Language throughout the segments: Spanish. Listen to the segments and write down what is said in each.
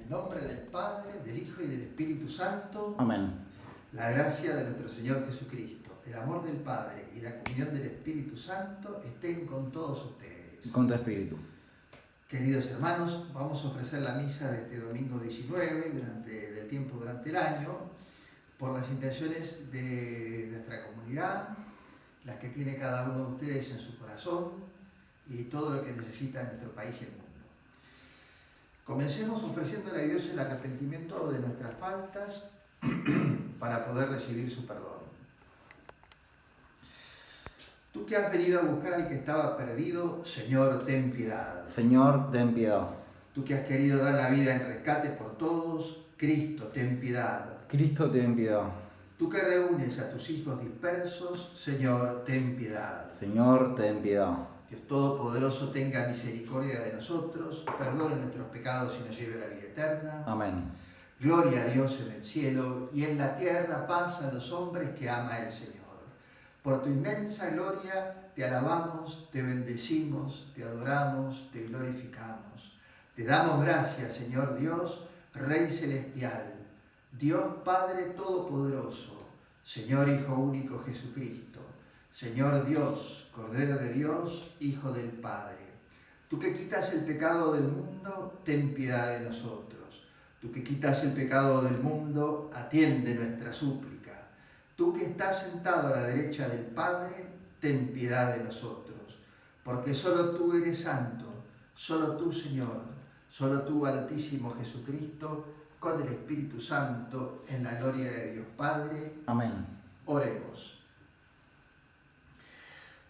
En nombre del Padre, del Hijo y del Espíritu Santo. Amén. La gracia de nuestro Señor Jesucristo, el amor del Padre y la comunión del Espíritu Santo estén con todos ustedes. Y con tu espíritu. Queridos hermanos, vamos a ofrecer la misa de este domingo 19 del tiempo durante el año por las intenciones de nuestra comunidad, las que tiene cada uno de ustedes en su corazón y todo lo que necesita nuestro país y el mundo. Comencemos ofreciéndole a Dios el arrepentimiento de nuestras faltas para poder recibir su perdón. Tú que has venido a buscar al que estaba perdido, Señor, ten piedad. Señor, ten piedad. Tú que has querido dar la vida en rescate por todos, Cristo, ten piedad. Cristo, ten piedad. Tú que reúnes a tus hijos dispersos, Señor, ten piedad. Señor, ten piedad. Dios Todopoderoso tenga misericordia de nosotros, perdone nuestros pecados y nos lleve a la vida eterna. Amén. Gloria a Dios en el cielo y en la tierra paz a los hombres que ama el Señor. Por tu inmensa gloria te alabamos, te bendecimos, te adoramos, te glorificamos. Te damos gracias, Señor Dios, Rey Celestial, Dios Padre Todopoderoso, Señor Hijo Único Jesucristo, Señor Dios, Cordero de Dios, Hijo del Padre. Tú que quitas el pecado del mundo, ten piedad de nosotros. Tú que quitas el pecado del mundo, atiende nuestra súplica. Tú que estás sentado a la derecha del Padre, ten piedad de nosotros. Porque solo tú eres santo, solo tú, Señor, solo tú, Altísimo Jesucristo, con el Espíritu Santo, en la gloria de Dios Padre. Amén. Oremos.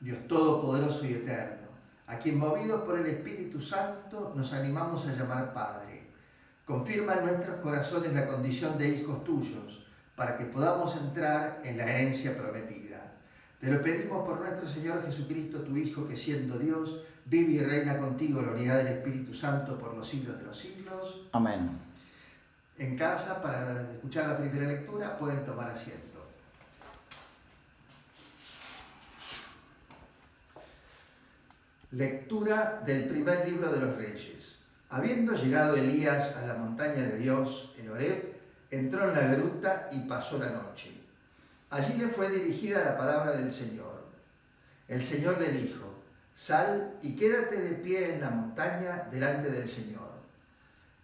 Dios Todopoderoso y Eterno, a quien movidos por el Espíritu Santo nos animamos a llamar Padre. Confirma en nuestros corazones la condición de hijos tuyos, para que podamos entrar en la herencia prometida. Te lo pedimos por nuestro Señor Jesucristo, tu Hijo, que siendo Dios, vive y reina contigo en la unidad del Espíritu Santo por los siglos de los siglos. Amén. En casa, para escuchar la primera lectura, pueden tomar asiento. Lectura del primer libro de los Reyes. Habiendo llegado Elías a la montaña de Dios, en Horeb, entró en la gruta y pasó la noche. Allí le fue dirigida la palabra del Señor. El Señor le dijo: sal y quédate de pie en la montaña delante del Señor.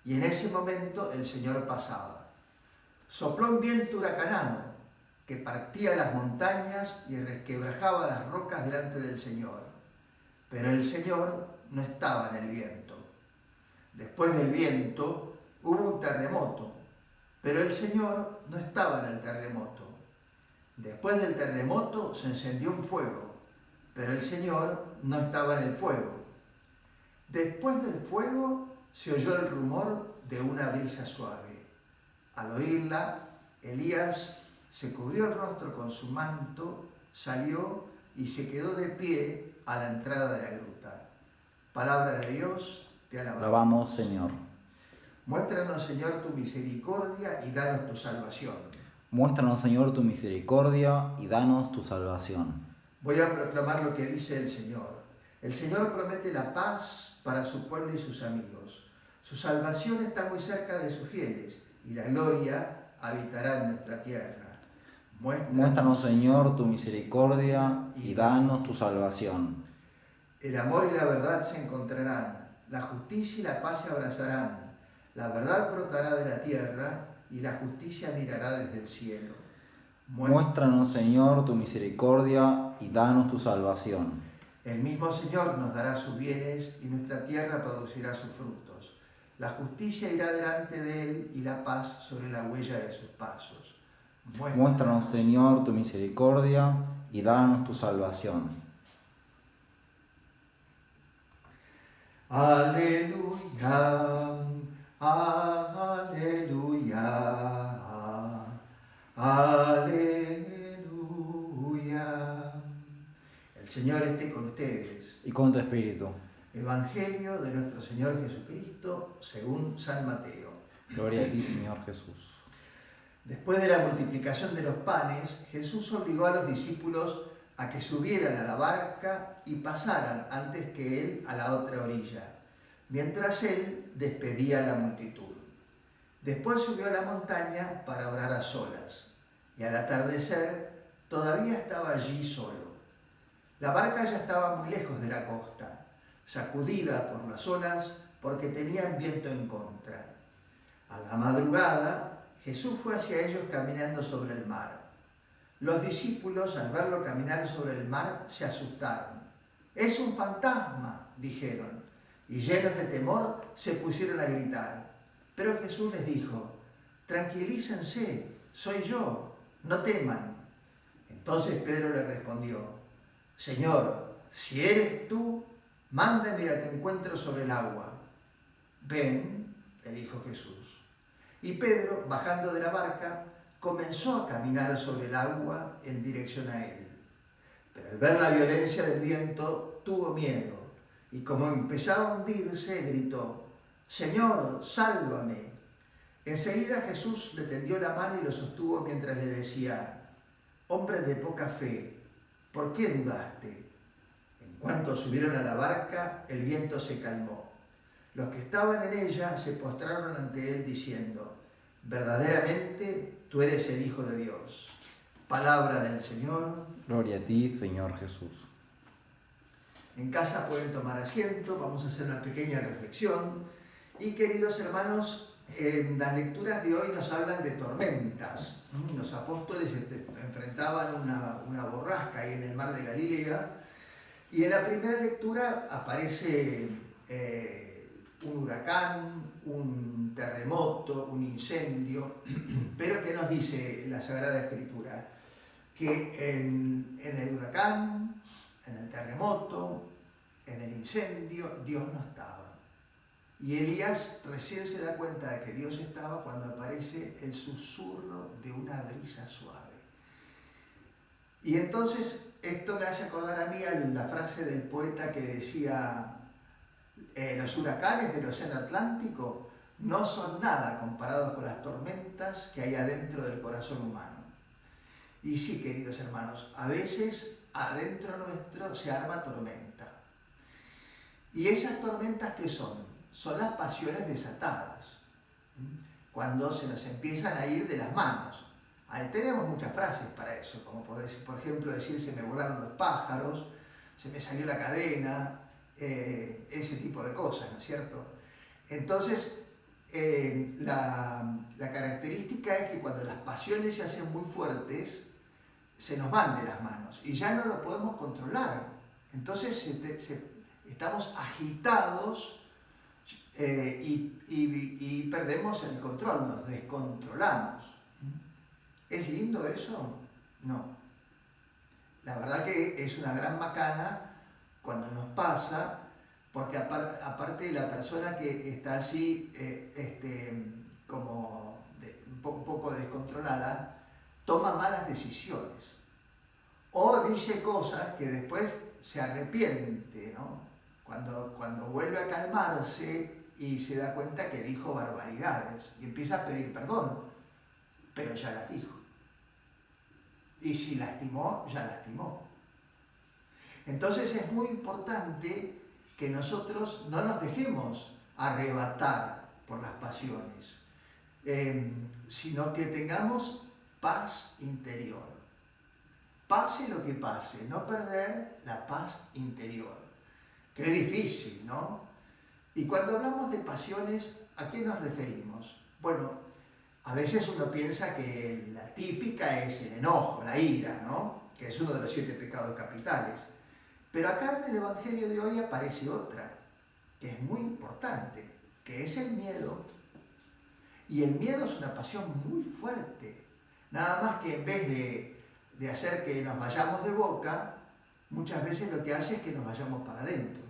Y en ese momento el Señor pasaba. Sopló un viento huracanado que partía las montañas y resquebrajaba las rocas delante del Señor. Pero el Señor no estaba en el viento. Después del viento hubo un terremoto, pero el Señor no estaba en el terremoto. Después del terremoto se encendió un fuego, pero el Señor no estaba en el fuego. Después del fuego se oyó el rumor de una brisa suave. Al oírla, Elías se cubrió el rostro con su manto, salió y se quedó de pie a la entrada de la gruta. Palabra de Dios. Te Alabamos, Señor. Muéstranos, Señor, tu misericordia y danos tu salvación. Muéstranos, Señor, tu misericordia y danos tu salvación. Voy a proclamar lo que dice el Señor. El Señor promete la paz para su pueblo y sus amigos. Su salvación está muy cerca de sus fieles y la gloria habitará en nuestra tierra. Muéstranos, Señor, tu misericordia y danos tu salvación. El amor y la verdad se encontrarán. La justicia y la paz se abrazarán. La verdad brotará de la tierra y la justicia mirará desde el cielo. Muéstranos, Señor, tu misericordia y danos tu salvación. El mismo Señor nos dará sus bienes y nuestra tierra producirá sus frutos. La justicia irá delante de él y la paz sobre la huella de sus pasos. Muéstranos, Señor, tu misericordia y danos tu salvación. Aleluya, aleluya, aleluya. El Señor esté con ustedes. Y con tu espíritu. Evangelio de nuestro Señor Jesucristo según San Mateo. Gloria a ti, Señor Jesús. Después de la multiplicación de los panes, Jesús obligó a los discípulos a que subieran a la barca y pasaran antes que él a la otra orilla, mientras él despedía a la multitud. Después subió a la montaña para orar a solas, y al atardecer todavía estaba allí solo. La barca ya estaba muy lejos de la costa, sacudida por las olas porque tenían viento en contra. A la madrugada, Jesús fue hacia ellos caminando sobre el mar. Los discípulos, al verlo caminar sobre el mar, se asustaron. «¡Es un fantasma!», dijeron, y llenos de temor se pusieron a gritar. Pero Jesús les dijo: «Tranquilícense, soy yo, no teman». Entonces Pedro le respondió: «Señor, si eres tú, mándame a tu encuentro sobre el agua». «Ven», le dijo Jesús. Y Pedro, bajando de la barca, comenzó a caminar sobre el agua en dirección a él. Pero al ver la violencia del viento, tuvo miedo, y como empezaba a hundirse, gritó: «Señor, sálvame». Enseguida Jesús le tendió la mano y lo sostuvo mientras le decía: «Hombre de poca fe, ¿por qué dudaste?». En cuanto subieron a la barca, el viento se calmó. Los que estaban en ella se postraron ante él diciendo: «Verdaderamente tú eres el Hijo de Dios». Palabra del Señor. Gloria a ti, Señor Jesús. En casa pueden tomar asiento, vamos a hacer una pequeña reflexión. Y queridos hermanos, las lecturas de hoy nos hablan de tormentas. Los apóstoles enfrentaban una borrasca ahí en el mar de Galilea, y en la primera lectura aparece un huracán, un terremoto, un incendio. Pero ¿qué nos dice la Sagrada Escritura? Que en el huracán, en el terremoto, en el incendio, Dios no estaba. Y Elías recién se da cuenta de que Dios estaba cuando aparece el susurro de una brisa suave. Y entonces esto me hace acordar a mí a la frase del poeta que decía: los huracanes del océano Atlántico no son nada comparados con las tormentas que hay adentro del corazón humano. Y sí, queridos hermanos, a veces adentro nuestro se arma tormenta. ¿Y esas tormentas qué son? Son las pasiones desatadas, cuando se nos empiezan a ir de las manos. Ahí tenemos muchas frases para eso, como por ejemplo decir: «Se me volaron los pájaros», «Se me salió la cadena», ese tipo de cosas, ¿no es cierto? Entonces, la característica es que cuando las pasiones se hacen muy fuertes, se nos van de las manos y ya no lo podemos controlar. Entonces estamos agitados y perdemos el control, nos descontrolamos. ¿Es lindo eso? No. La verdad que es una gran macana cuando nos pasa, porque aparte la persona que está así como un poco descontrolada, toma malas decisiones o dice cosas que después se arrepiente, ¿no? Cuando vuelve a calmarse y se da cuenta que dijo barbaridades y empieza a pedir perdón, pero ya las dijo. Y si lastimó, ya lastimó. Entonces es muy importante que nosotros no nos dejemos arrebatar por las pasiones, sino que tengamos paz interior. Pase lo que pase, no perder la paz interior. Qué difícil, ¿no? Y cuando hablamos de pasiones, ¿a qué nos referimos? Bueno, a veces uno piensa que la típica es el enojo, la ira, ¿no? Que es uno de los 7 pecados capitales. Pero acá en el Evangelio de hoy aparece otra, que es muy importante, que es el miedo. Y el miedo es una pasión muy fuerte. Nada más que en vez de hacer que nos vayamos de boca, muchas veces lo que hace es que nos vayamos para adentro.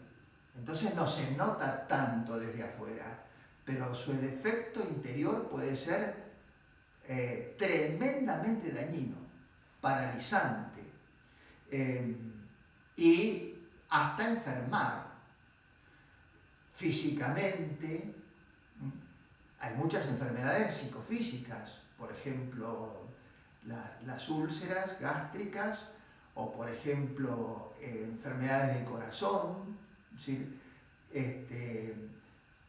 Entonces no se nota tanto desde afuera, pero su efecto interior puede ser tremendamente dañino, paralizante y hasta enfermar físicamente. Hay muchas enfermedades psicofísicas, por ejemplo, las úlceras gástricas, o por ejemplo enfermedades del corazón, ¿sí?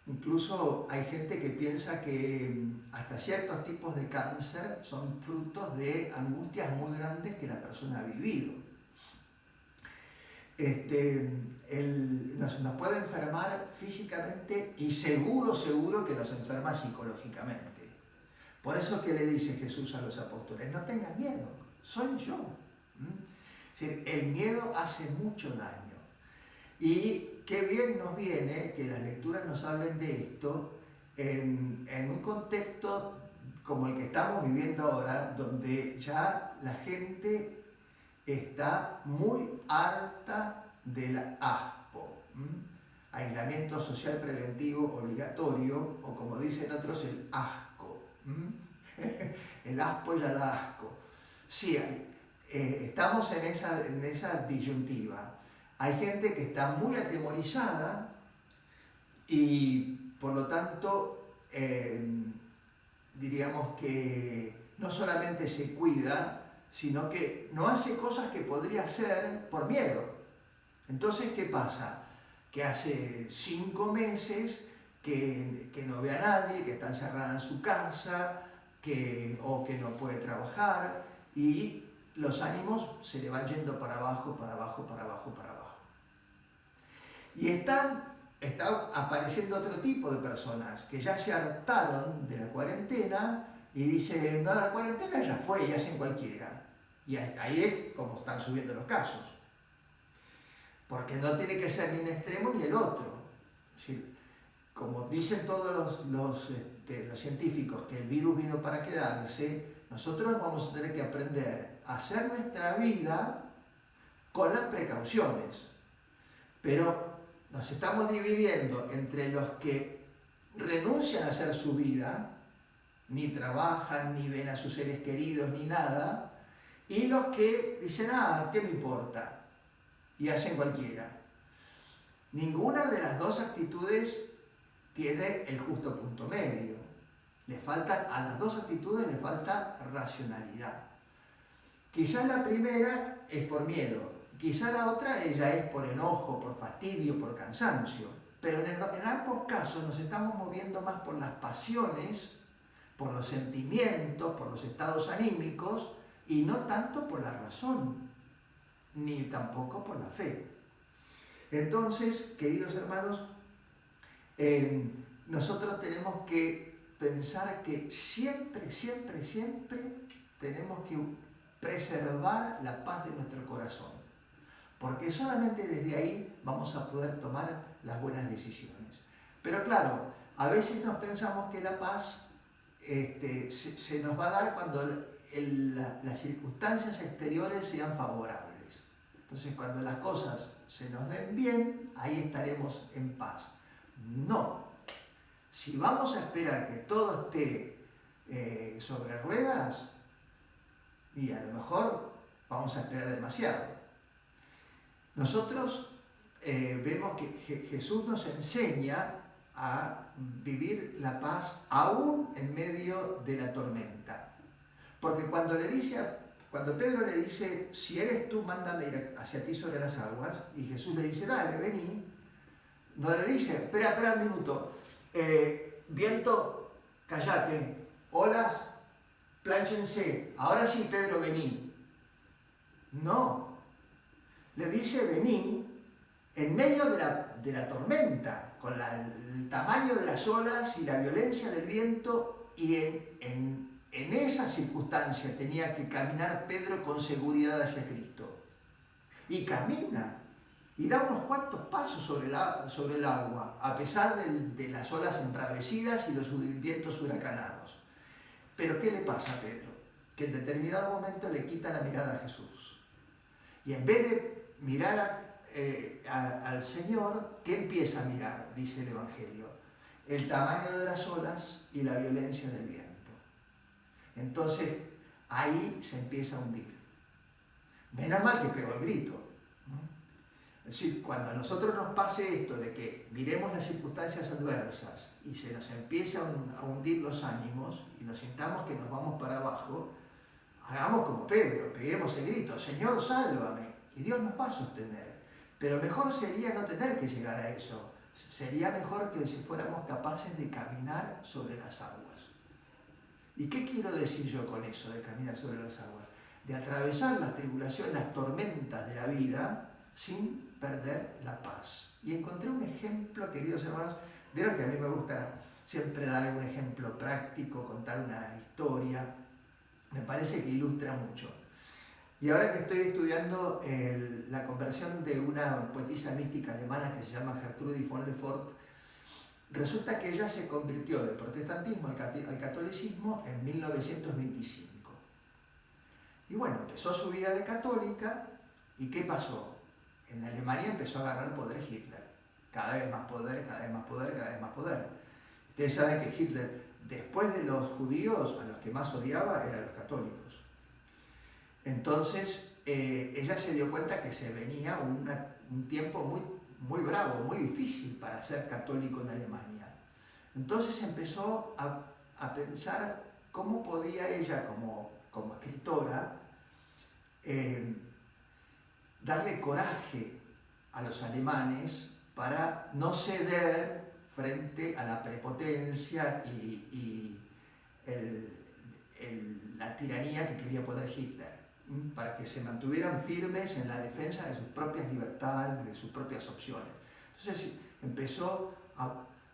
Incluso hay gente que piensa que hasta ciertos tipos de cáncer son frutos de angustias muy grandes que la persona ha vivido. Nos puede enfermar físicamente y seguro que nos enferma psicológicamente. Por eso que le dice Jesús a los apóstoles, no tengan miedo, soy yo. Es decir, el miedo hace mucho daño. Y qué bien nos viene que las lecturas nos hablen de esto en un contexto como el que estamos viviendo ahora, donde ya la gente está muy harta del ASPO, aislamiento social preventivo obligatorio, o como dicen otros, el asco. El aspo ya da asco. Sí, estamos en esa disyuntiva. Hay gente que está muy atemorizada y por lo tanto diríamos que no solamente se cuida, sino que no hace cosas que podría hacer por miedo. Entonces, ¿qué pasa? Que hace 5 meses que no ve a nadie, que está encerrada en su casa, o que no puede trabajar, y los ánimos se le van yendo para abajo, para abajo, para abajo, para abajo. Y está apareciendo otro tipo de personas que ya se hartaron de la cuarentena y dicen, no, la cuarentena ya fue, ya hacen cualquiera. Y ahí es como están subiendo los casos. Porque no tiene que ser ni un extremo ni el otro. Es decir, como dicen todos los científicos que el virus vino para quedarse, nosotros vamos a tener que aprender a hacer nuestra vida con las precauciones. Pero nos estamos dividiendo entre los que renuncian a hacer su vida, ni trabajan, ni ven a sus seres queridos, ni nada, y los que dicen, ¿qué me importa? Y hacen cualquiera. Ninguna de las dos actitudes tiene el justo punto medio. A las dos actitudes le falta racionalidad. Quizás la primera es por miedo, quizás la otra ella es por enojo, por fastidio, por cansancio. Pero en ambos casos nos estamos moviendo más por las pasiones, por los sentimientos, por los estados anímicos, y no tanto por la razón, ni tampoco por la fe. Entonces, queridos hermanos, nosotros tenemos que pensar que siempre tenemos que preservar la paz de nuestro corazón, porque solamente desde ahí vamos a poder tomar las buenas decisiones. Pero claro, a veces nos pensamos que la paz se nos va a dar cuando las circunstancias exteriores sean favorables. Entonces, cuando las cosas se nos den bien, ahí estaremos en paz. No. Si vamos a esperar que todo esté sobre ruedas, y a lo mejor vamos a esperar demasiado. Nosotros vemos que Jesús nos enseña a vivir la paz aún en medio de la tormenta. Porque cuando Pedro le dice, si eres tú, mándame ir hacia ti sobre las aguas, y Jesús le dice, dale, vení, no le dice, espera un minuto, viento, callate, olas, plánchense, ahora sí, Pedro, vení. No, le dice, vení, en medio de la tormenta, con el tamaño de las olas y la violencia del viento, y en esa circunstancia tenía que caminar Pedro con seguridad hacia Cristo. Y camina, y da unos cuantos pasos sobre el agua, a pesar de las olas embravecidas y los vientos huracanados. Pero ¿qué le pasa a Pedro? Que en determinado momento le quita la mirada a Jesús. Y en vez de mirar al Señor, ¿qué empieza a mirar? Dice el Evangelio. El tamaño de las olas y la violencia del viento. Entonces, ahí se empieza a hundir. Menos mal que pegó el grito. Es decir, cuando a nosotros nos pase esto de que miremos las circunstancias adversas y se nos empiezan a hundir los ánimos y nos sintamos que nos vamos para abajo, hagamos como Pedro, peguemos el grito, Señor, sálvame, y Dios nos va a sostener. Pero mejor sería no tener que llegar a eso, sería mejor que si fuéramos capaces de caminar sobre las aguas. ¿Y qué quiero decir yo con eso de caminar sobre las aguas? De atravesar las tribulaciones, las tormentas de la vida sin perder la paz. Y encontré un ejemplo, queridos hermanos, vieron que a mí me gusta siempre dar un ejemplo práctico, contar una historia, me parece que ilustra mucho. Y ahora que estoy estudiando la conversión de una poetisa mística alemana que se llama Gertrudis von Lefort, resulta que ella se convirtió del protestantismo al catolicismo en 1925. Y bueno, empezó su vida de católica, ¿y qué pasó? En Alemania empezó a agarrar poder Hitler. Cada vez más poder, cada vez más poder, cada vez más poder. Ustedes saben que Hitler, después de los judíos, a los que más odiaba eran los católicos. Entonces, ella se dio cuenta que se venía un tiempo muy bravo, muy difícil para ser católico en Alemania. Entonces empezó a pensar cómo podía ella, como escritora, darle coraje a los alemanes para no ceder frente a la prepotencia y la tiranía que quería poner Hitler, para que se mantuvieran firmes en la defensa de sus propias libertades, de sus propias opciones. Entonces empezó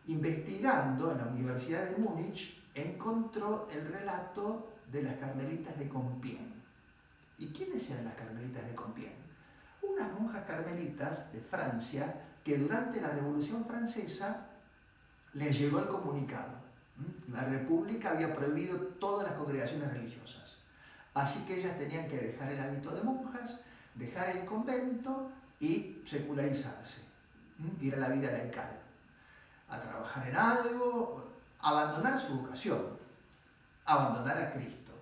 investigando en la Universidad de Múnich, encontró el relato de las carmelitas de Compiègne. ¿Y quiénes eran las carmelitas de Compiègne? Unas monjas carmelitas de Francia que durante la Revolución Francesa les llegó el comunicado. La República había prohibido todas las congregaciones religiosas. Así que ellas tenían que dejar el hábito de monjas, dejar el convento y secularizarse, ir a la vida laical, a trabajar en algo, abandonar su vocación, abandonar a Cristo.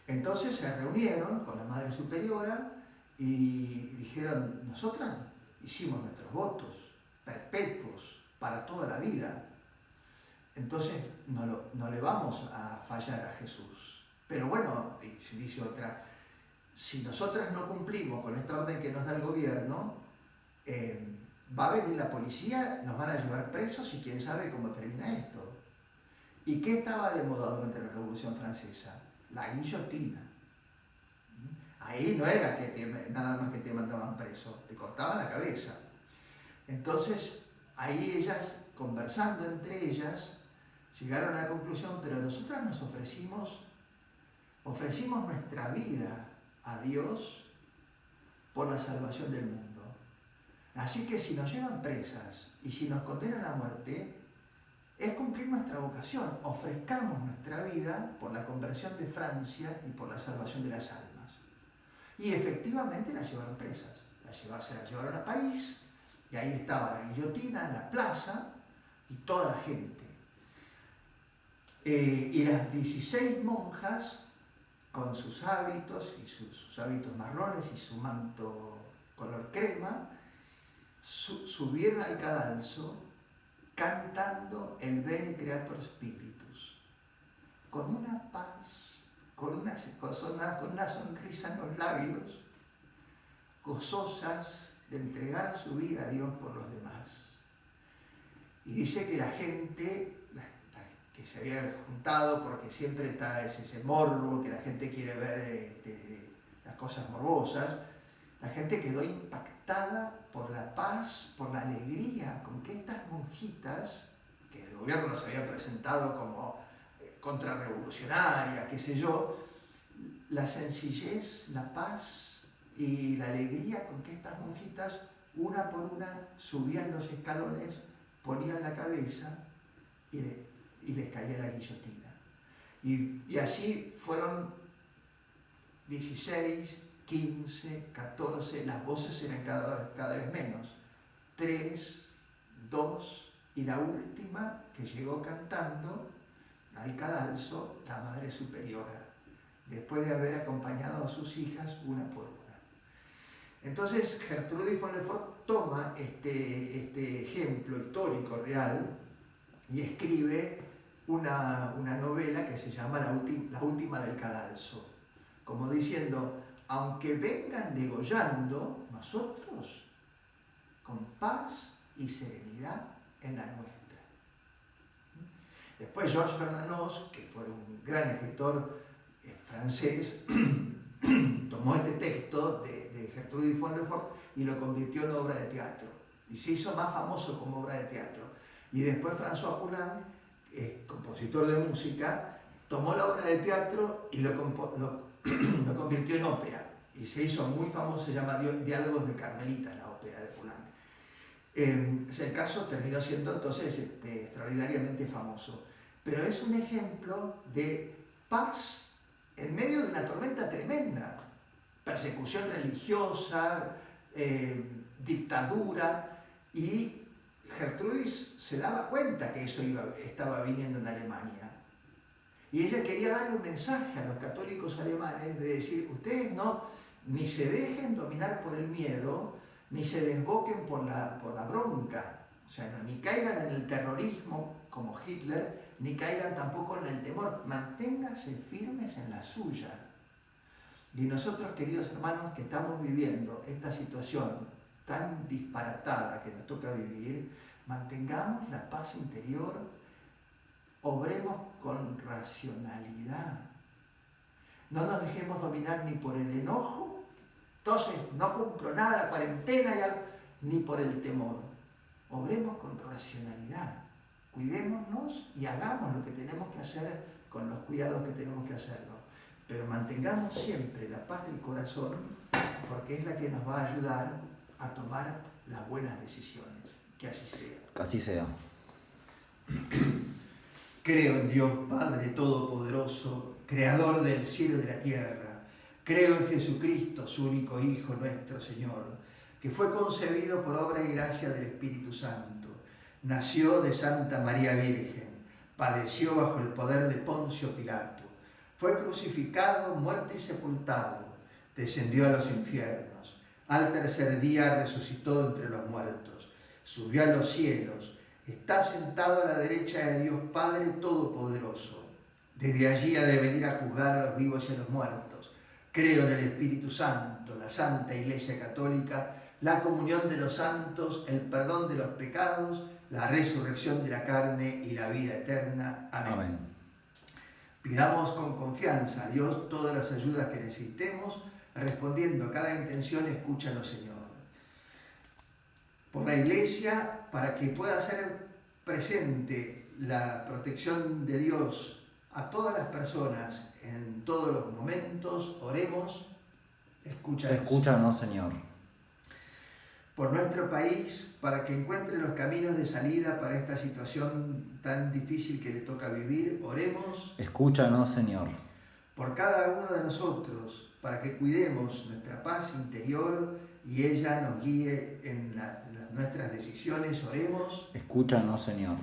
Entonces se reunieron con la Madre Superiora y dijeron: nosotras hicimos nuestros votos perpetuos para toda la vida, entonces no le vamos a fallar a Jesús. Pero bueno, dice otra, si nosotras no cumplimos con esta orden que nos da el gobierno, va a venir la policía, nos van a llevar presos y quién sabe cómo termina esto. ¿Y qué estaba de moda durante la Revolución Francesa? La guillotina. Ahí no era nada más que te mandaban preso, te cortaban la cabeza. Entonces, ahí ellas, conversando entre ellas, llegaron a la conclusión: pero nosotras nos ofrecimos nuestra vida a Dios por la salvación del mundo. Así que si nos llevan presas y si nos condenan a muerte, es cumplir nuestra vocación. Ofrezcamos nuestra vida por la conversión de Francia y por la salvación de las almas. Y efectivamente las llevaron presas. Se las llevaron a París, y ahí estaba la guillotina en la plaza y toda la gente. Y las 16 monjas, con sus hábitos, y sus hábitos marrones y su manto color crema, subieron al cadalso cantando el Bene Creator Spiritus, con una paz, con una sonrisa en los labios, gozosas de entregar su vida a Dios por los demás. Y dice que la gente que se había juntado, porque siempre está ese morbo, que la gente quiere ver las cosas morbosas, la gente quedó impactada por la paz, por la alegría con que estas monjitas, que el gobierno nos había presentado como contrarrevolucionarias, qué sé yo, la sencillez, la paz y la alegría con que estas monjitas, una por una, subían los escalones, ponían la cabeza y les caía la guillotina. Y así fueron 16, 15, 14, las voces eran cada vez menos. 3, 2, y la última que llegó cantando al cadalso, la Madre Superiora, después de haber acompañado a sus hijas una por una. Entonces Gertrudis von Lefort toma este ejemplo histórico real y escribe una novela que se llama La última del cadalso, como diciendo: aunque vengan degollando, nosotros con paz y serenidad en la nuestra. Después Georges Bernanos, que fue un gran escritor francés, tomó este texto de Gertrudis von Lefort y lo convirtió en obra de teatro. Y se hizo más famoso como obra de teatro. Y después François Poulenc, compositor de música, tomó la obra de teatro y lo convirtió en ópera. Y se hizo muy famoso, se llama Diálogos de Carmelita, la ópera de Poulenc. El caso terminó siendo entonces extraordinariamente famoso. Pero es un ejemplo de paz en medio de una tormenta tremenda. Persecución religiosa, dictadura, y Gertrudis se daba cuenta que eso estaba viniendo en Alemania. Y ella quería darle un mensaje a los católicos alemanes de decir, ustedes ni se dejen dominar por el miedo, ni se desboquen por la bronca. O sea, ni caigan en el terrorismo como Hitler, ni caigan tampoco en el temor. Manténganse firmes en la suya. Y nosotros, queridos hermanos, que estamos viviendo esta situación tan disparatada que nos toca vivir, mantengamos la paz interior, obremos con racionalidad. No nos dejemos dominar ni por el enojo, entonces no cumplo nada la cuarentena ya, ni por el temor. Obremos con racionalidad, cuidémonos y hagamos lo que tenemos que hacer con los cuidados que tenemos que hacerlo. Pero mantengamos siempre la paz del corazón, porque es la que nos va a ayudar a tomar las buenas decisiones. Que así sea. Que así sea. Creo en Dios Padre Todopoderoso, Creador del cielo y de la tierra. Creo en Jesucristo, su único Hijo, nuestro Señor, que fue concebido por obra y gracia del Espíritu Santo. Nació de Santa María Virgen, padeció bajo el poder de Poncio Pilato. Fue crucificado, muerto y sepultado, descendió a los infiernos. Al tercer día resucitó entre los muertos, subió a los cielos, está sentado a la derecha de Dios Padre Todopoderoso. Desde allí ha de venir a juzgar a los vivos y a los muertos. Creo en el Espíritu Santo, la Santa Iglesia Católica, la comunión de los santos, el perdón de los pecados, la resurrección de la carne y la vida eterna. Amén. Amén. Pidamos con confianza a Dios todas las ayudas que necesitemos, respondiendo a cada intención, escúchanos, Señor. Por la Iglesia, para que pueda ser presente la protección de Dios a todas las personas en todos los momentos, oremos, escúchanos. Escúchanos, Señor. Por nuestro país, para que encuentre los caminos de salida para esta situación tan difícil que le toca vivir, oremos. Escúchanos, Señor. Por cada uno de nosotros, para que cuidemos nuestra paz interior y ella nos guíe en nuestras decisiones, oremos. Escúchanos, Señor.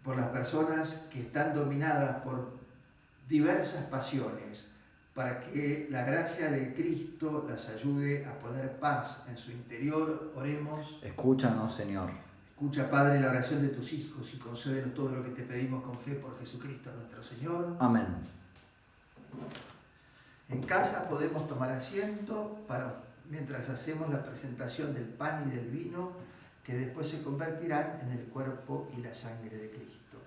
Por las personas que están dominadas por diversas pasiones, para que la gracia de Cristo las ayude a poner paz en su interior, oremos. Escúchanos, Señor. Escucha, Padre, la oración de tus hijos y concédenos todo lo que te pedimos con fe por Jesucristo nuestro Señor. Amén. En casa podemos tomar asiento mientras hacemos la presentación del pan y del vino, que después se convertirán en el cuerpo y la sangre de Cristo.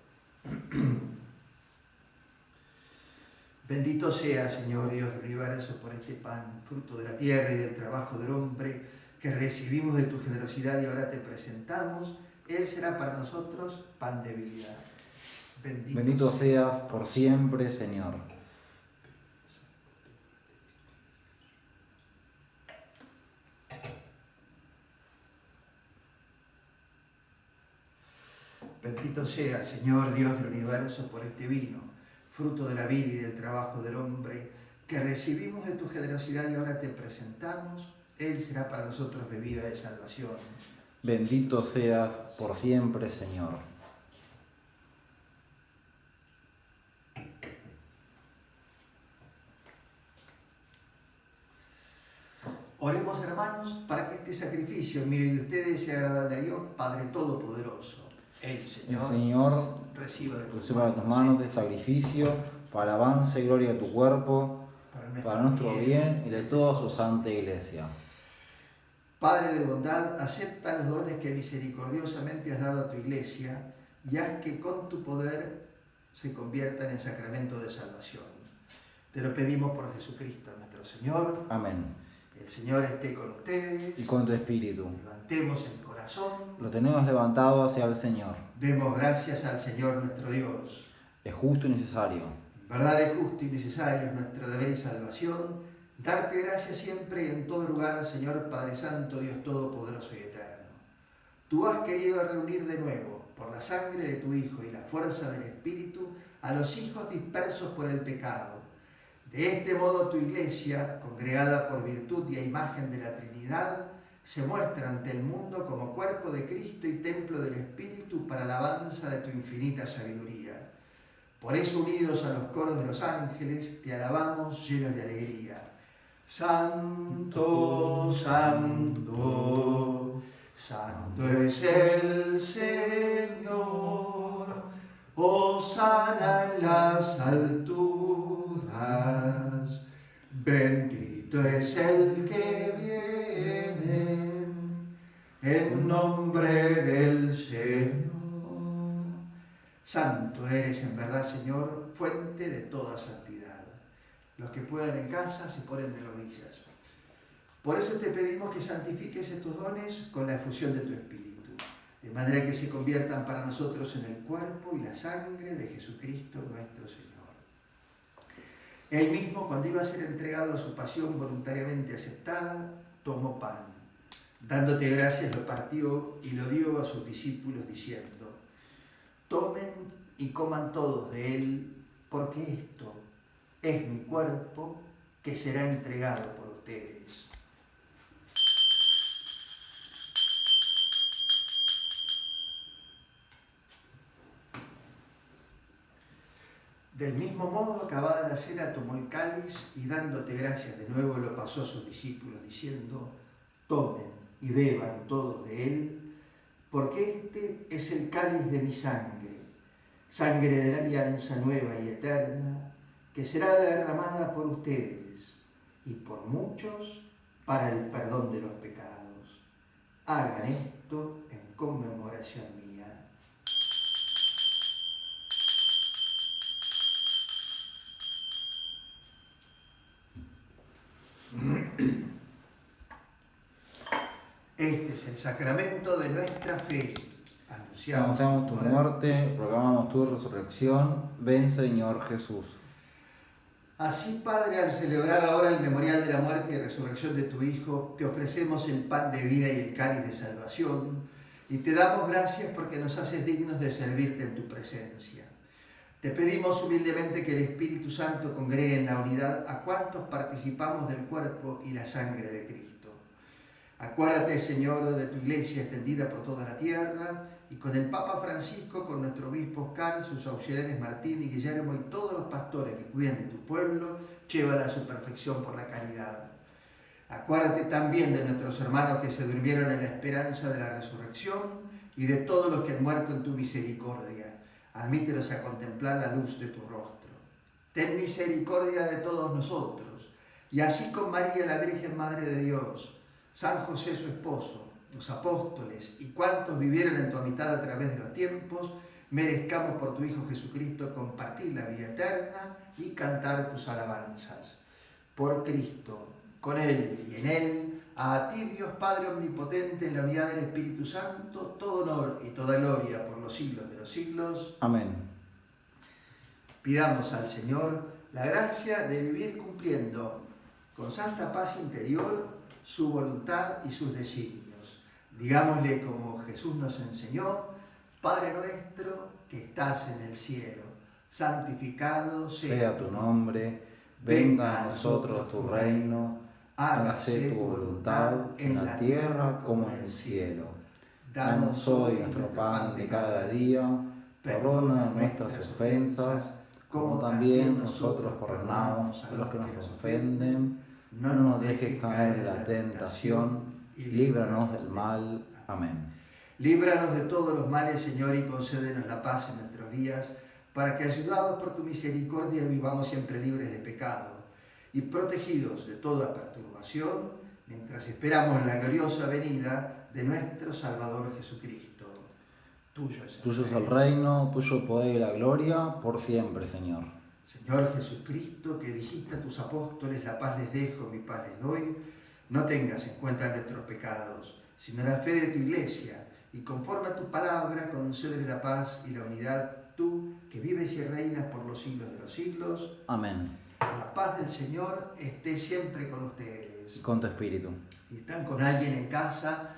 Bendito sea, Señor Dios del universo, por este pan, fruto de la tierra y del trabajo del hombre, que recibimos de tu generosidad y ahora te presentamos. Él será para nosotros pan de vida. Bendito seas por siempre, Señor. Bendito sea, Señor Dios del universo, por este vino, fruto de la vida y del trabajo del hombre, que recibimos de tu generosidad y ahora te presentamos. Él será para nosotros bebida de salvación. Bendito seas por siempre, Señor. Oremos, hermanos, para que este sacrificio mío y de ustedes sea agradable a Dios, Padre Todopoderoso. El Señor reciba de tus manos de sacrificio para alabanza y gloria de tu cuerpo, para nuestro bien y de toda su santa Iglesia. Padre de bondad, acepta los dones que misericordiosamente has dado a tu Iglesia y haz que con tu poder se conviertan en sacramento de salvación. Te lo pedimos por Jesucristo nuestro Señor. Amén. El Señor esté con ustedes. Y con tu espíritu. Levantemos el corazón. Lo tenemos levantado hacia el Señor. Demos gracias al Señor nuestro Dios. Es justo y necesario. En verdad es justo y necesario, es nuestro deber y salvación, darte gracias siempre y en todo lugar, Señor Padre Santo, Dios Todopoderoso y Eterno. Tú has querido reunir de nuevo, por la sangre de tu Hijo y la fuerza del Espíritu, a los hijos dispersos por el pecado. De este modo tu Iglesia, congregada por virtud y a imagen de la Trinidad, se muestra ante el mundo como cuerpo de Cristo y templo del Espíritu para alabanza de tu infinita sabiduría. Por eso, unidos a los coros de los ángeles, te alabamos llenos de alegría. Santo, santo, santo es el Señor. Hosana en las alturas. Bendito es el que viene en nombre del Señor. Santo eres en verdad, Señor, fuente de toda santidad. Los que puedan en casa se ponen de rodillas. Por eso te pedimos que santifiques estos dones con la efusión de tu Espíritu, de manera que se conviertan para nosotros en el cuerpo y la sangre de Jesucristo nuestro Señor. Él mismo, cuando iba a ser entregado a su pasión voluntariamente aceptada, tomó pan. Dándote gracias, lo partió y lo dio a sus discípulos diciendo: tomen y coman todos de él, porque esto es mi cuerpo que será entregado por ustedes. Del mismo modo, acabada la cena, tomó el cáliz y dándote gracias de nuevo lo pasó a sus discípulos diciendo: tomen y beban todos de él, porque este es el cáliz de mi sangre, sangre de la alianza nueva y eterna, que será derramada por ustedes y por muchos para el perdón de los pecados. Hagan esto en conmemoración mía. Este es el sacramento de nuestra fe. Anunciamos tu muerte, proclamamos tu resurrección. Ven, Señor Jesús. Así, Padre, al celebrar ahora el memorial de la muerte y resurrección de tu Hijo, te ofrecemos el pan de vida y el cáliz de salvación, y te damos gracias porque nos haces dignos de servirte en tu presencia. Te pedimos humildemente que el Espíritu Santo congregue en la unidad a cuantos participamos del cuerpo y la sangre de Cristo. Acuérdate, Señor, de tu Iglesia extendida por toda la tierra, y con el Papa Francisco, con nuestro obispo Oscar, sus auxiliares Martín y Guillermo y todos los pastores que cuidan de tu pueblo, llévala a su perfección por la caridad. Acuérdate también de nuestros hermanos que se durmieron en la esperanza de la resurrección y de todos los que han muerto en tu misericordia. Admítelos a contemplar la luz de tu rostro. Ten misericordia de todos nosotros, y así con María, la Virgen Madre de Dios, San José su esposo, los apóstoles y cuantos vivieron en tu amistad a través de los tiempos, merezcamos por tu Hijo Jesucristo compartir la vida eterna y cantar tus alabanzas. Por Cristo, con Él y en Él, a ti, Dios Padre Omnipotente, en la unidad del Espíritu Santo, todo honor y toda gloria por los siglos de los siglos. Amén. Pidamos al Señor la gracia de vivir cumpliendo con santa paz interior su voluntad y sus designios. Digámosle como Jesús nos enseñó: Padre nuestro que estás en el cielo, santificado sea tu nombre, venga a nosotros tu reino, hágase tu voluntad en la tierra como en el cielo. Danos hoy nuestro pan de cada día, perdona nuestras ofensas, como también nosotros perdonamos a los que nos ofenden. No nos dejes caer en la tentación y líbranos del mal. Amén. Líbranos de todos los males, Señor, y concédenos la paz en nuestros días, para que, ayudados por tu misericordia, vivamos siempre libres de pecado y protegidos de toda perturbación, mientras esperamos la gloriosa venida de nuestro Salvador Jesucristo. Tuyo es el reino, tuyo el poder y la gloria, por siempre, Señor. Señor Jesucristo, que dijiste a tus apóstoles, la paz les dejo, mi paz les doy, no tengas en cuenta nuestros pecados, sino la fe de tu Iglesia, y conforme a tu palabra, concédele la paz y la unidad, tú, que vives y reinas por los siglos de los siglos. Amén. La paz del Señor esté siempre con ustedes. Y con tu espíritu. Si están con alguien en casa,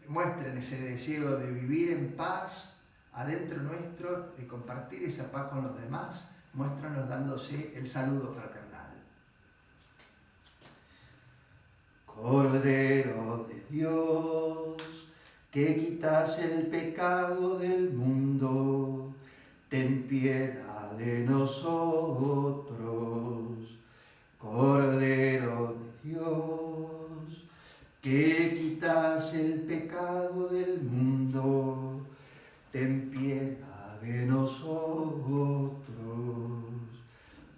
muestren ese deseo de vivir en paz adentro nuestro, de compartir esa paz con los demás, muéstranos dándose el saludo fraternal. Cordero de Dios, que quitas el pecado del mundo, ten piedad de nosotros. Cordero de Dios, que quitas el pecado del mundo, ten piedad de nosotros.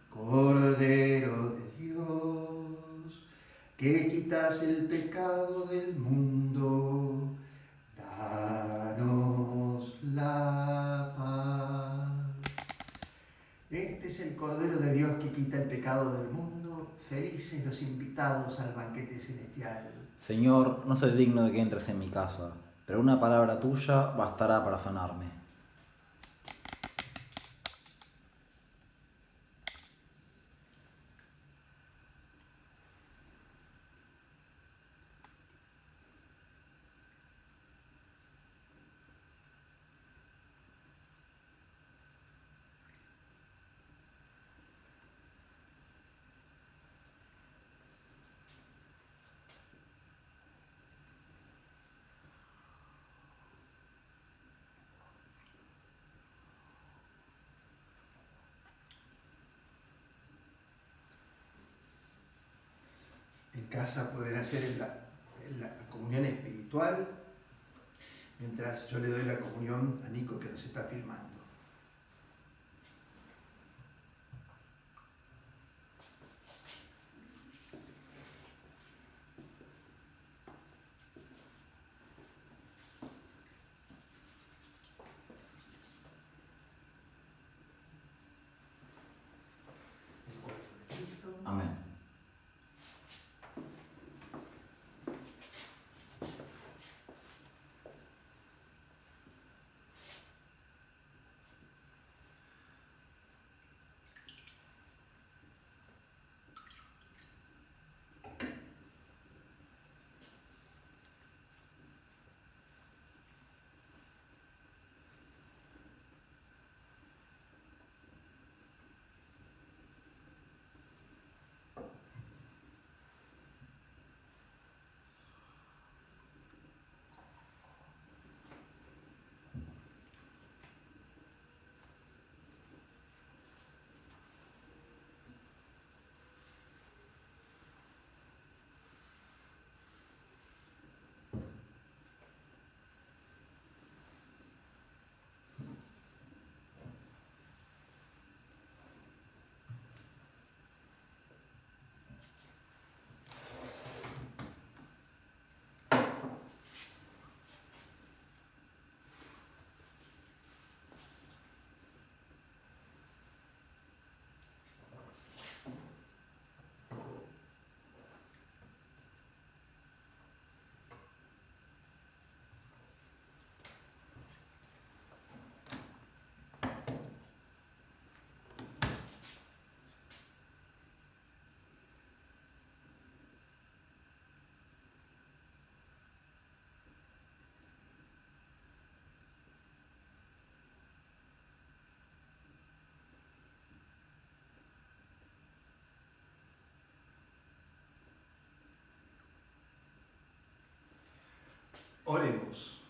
Cordero de Dios, que quitas el pecado del mundo, danos la paz. Este es el Cordero de Dios que quita el pecado del mundo. Felices los invitados al banquete celestial. Señor, no soy digno de que entres en mi casa, pero una palabra tuya bastará para sanarme. En casa pueden hacer la comunión espiritual, mientras yo le doy la comunión a Nico, que nos está filmando. El cuerpo de Cristo. Amén. Oremos.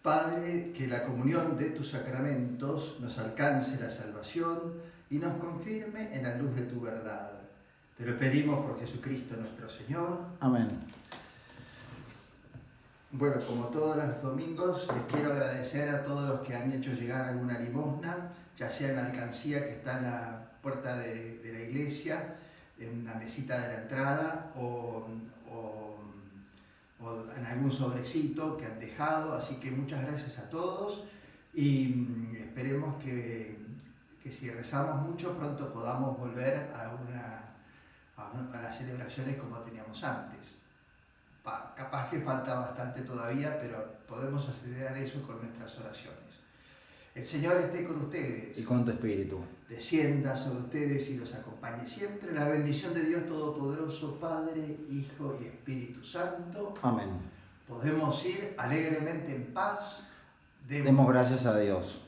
Padre, que la comunión de tus sacramentos nos alcance la salvación y nos confirme en la luz de tu verdad. Te lo pedimos por Jesucristo nuestro Señor. Amén. Bueno, como todos los domingos, les quiero agradecer a todos los que han hecho llegar alguna limosna, ya sea en la alcancía que está puerta de la iglesia, en una mesita de la entrada o en algún sobrecito que han dejado. Así que muchas gracias a todos y esperemos que si rezamos mucho pronto podamos volver a las celebraciones como teníamos antes. Capaz que falta bastante todavía, pero podemos acelerar eso con nuestras oraciones. El Señor esté con ustedes. Y con tu espíritu. Descienda sobre ustedes y los acompañe siempre. La bendición de Dios Todopoderoso, Padre, Hijo y Espíritu Santo. Amén. Podemos ir alegremente en paz. Demos gracias a Dios.